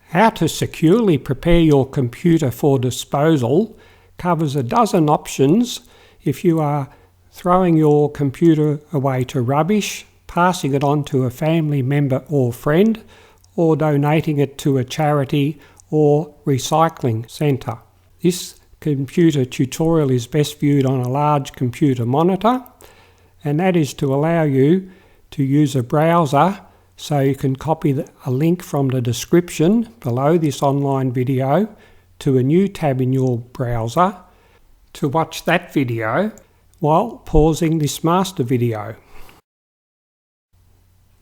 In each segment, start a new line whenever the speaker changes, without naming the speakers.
How to securely prepare your computer for disposal covers a dozen options if you are throwing your computer away to rubbish, passing it on to a family member or friend, or donating it to a charity or recycling centre. This computer tutorial is best viewed on a large computer monitor, and that is to allow you to use a browser so you can copy a link from the description below this online video to a new tab in your browser to watch that video while pausing this master video.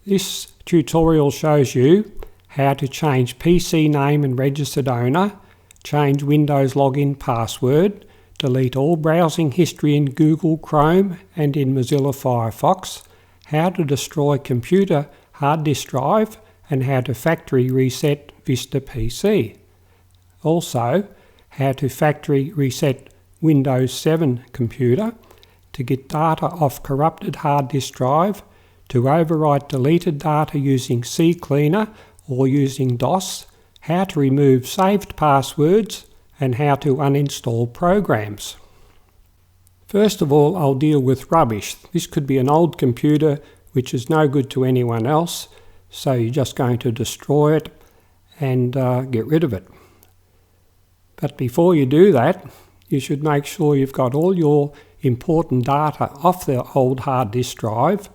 This tutorial shows you how to change PC name and registered owner, change Windows login password, delete all browsing history in Google Chrome and in Mozilla Firefox, how to destroy computer hard disk drive, and how to factory reset Vista PC. Also, how to factory reset Windows 7 computer, to get data off corrupted hard disk drive, to overwrite deleted data using CCleaner or using DOS, how to remove saved passwords, and how to uninstall programs. First of all, I'll deal with rubbish. This could be an old computer which is no good to anyone else, so you're just going to destroy it and get rid of it. But before you do that, you should make sure you've got all your important data off the old hard disk drive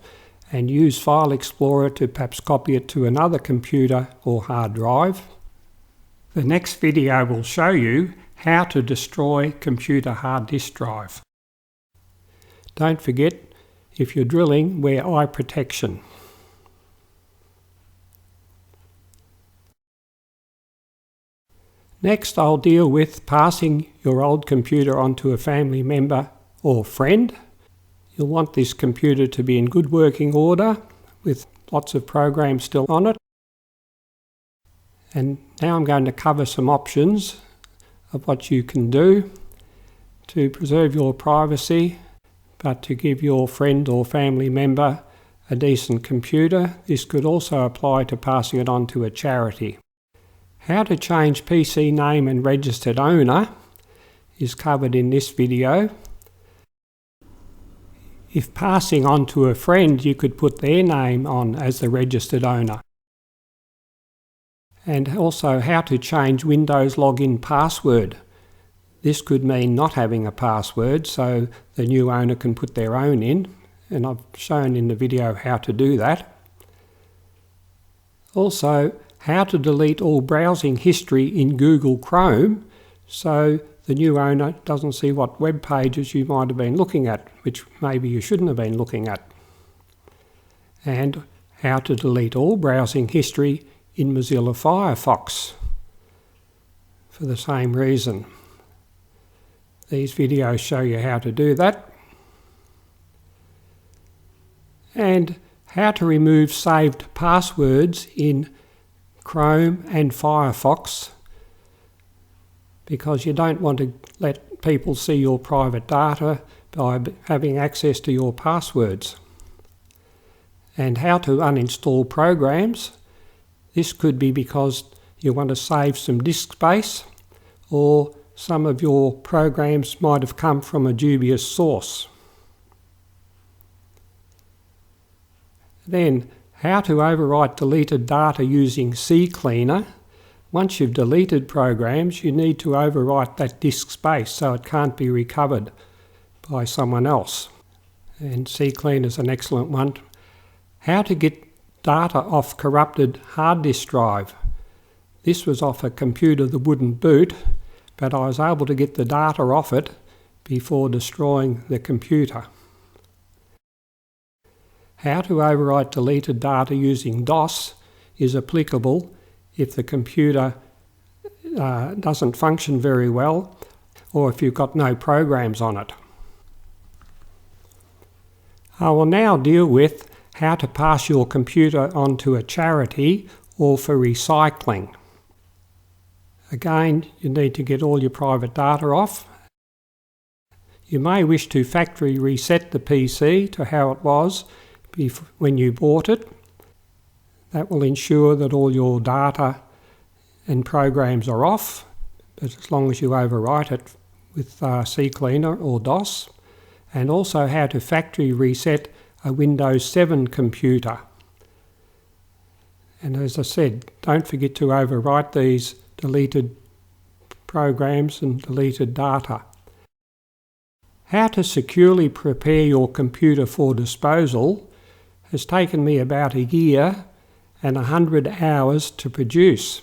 and use File Explorer to perhaps copy it to another computer or hard drive. The next video will show you how to destroy computer hard disk drive. Don't forget, if you're drilling, wear eye protection. Next, I'll deal with passing your old computer onto a family member or friend. You'll want this computer to be in good working order with lots of programs still on it. And now I'm going to cover some options of what you can do to preserve your privacy, but to give your friend or family member a decent computer. This could also apply to passing it on to a charity. How to change PC name and registered owner is covered in this video. If passing on to a friend, you could put their name on as the registered owner. And also how to change Windows login password. This could mean not having a password, so the new owner can put their own in, and I've shown in the video how to do that. Also, how to delete all browsing history in Google Chrome so the new owner doesn't see what web pages you might have been looking at, which maybe you shouldn't have been looking at. And how to delete all browsing history in Mozilla Firefox for the same reason. These videos show you how to do that. And how to remove saved passwords in Chrome and Firefox, because you don't want to let people see your private data by having access to your passwords. And how to uninstall programs. This could be because you want to save some disk space, or some of your programs might have come from a dubious source. Then, how to overwrite deleted data using CCleaner. Once you've deleted programs, you need to overwrite that disk space so it can't be recovered by someone else. And CCleaner is an excellent one. How to get data off corrupted hard disk drive. This was off a computer that wouldn't boot, but I was able to get the data off it before destroying the computer. How to overwrite deleted data using DOS is applicable if the computer doesn't function very well, or if you've got no programs on it. I will now deal with how to pass your computer onto a charity or for recycling. Again, you need to get all your private data off. You may wish to factory reset the PC to how it was when you bought it. That will ensure that all your data and programs are off, as long as you overwrite it with CCleaner or DOS, and also how to factory reset a Windows 7 computer. And as I said, don't forget to overwrite these deleted programs and deleted data. How to securely prepare your computer for disposal has taken me about a year and 100 hours to produce.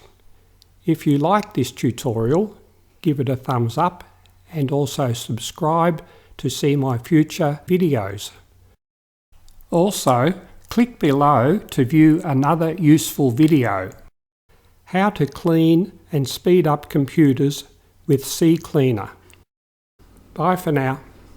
If you like this tutorial, give it a thumbs up and also subscribe to see my future videos. Also, click below to view another useful video: how to clean and speed up computers with CCleaner. Bye for now.